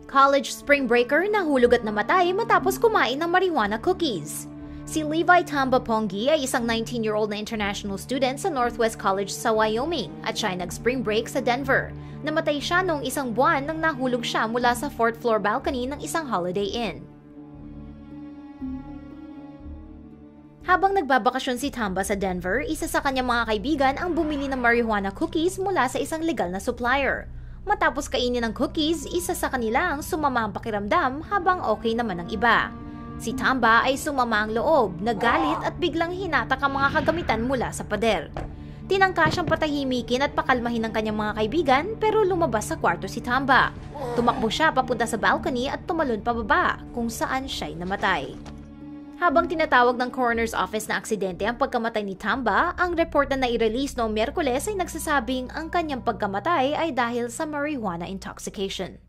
College spring breaker nahulog at namatay matapos kumain ng marijuana cookies. Si Levi Tamba Pongi ay isang 19-year-old na international student sa Northwest College sa Wyoming at siya ay nag-spring break sa Denver. Namatay siya noong isang buwan nang nahulog siya mula sa 4th floor balcony ng isang Holiday Inn. Habang nagbabakasyon si Tamba sa Denver, isa sa kanyang mga kaibigan ang bumili ng marijuana cookies mula sa isang legal na supplier. Matapos kainin ng cookies, isa sa kanila ang sumama ang pakiramdam habang okay naman ang iba. Si Tamba ay sumama ang loob, nagalit at biglang hinatak ang mga kagamitan mula sa pader. Tinangka siyang patahimikin at pakalmahin ng kanyang mga kaibigan pero lumabas sa kwarto si Tamba. Tumakbo siya papunta sa balcony at tumalon pababa kung saan siya'y namatay. Habang tinatawag ng coroner's office na aksidente ang pagkamatay ni Tamba, ang report na nai-release noong Miyerkules ay nagsasabing ang kanyang pagkamatay ay dahil sa marijuana intoxication.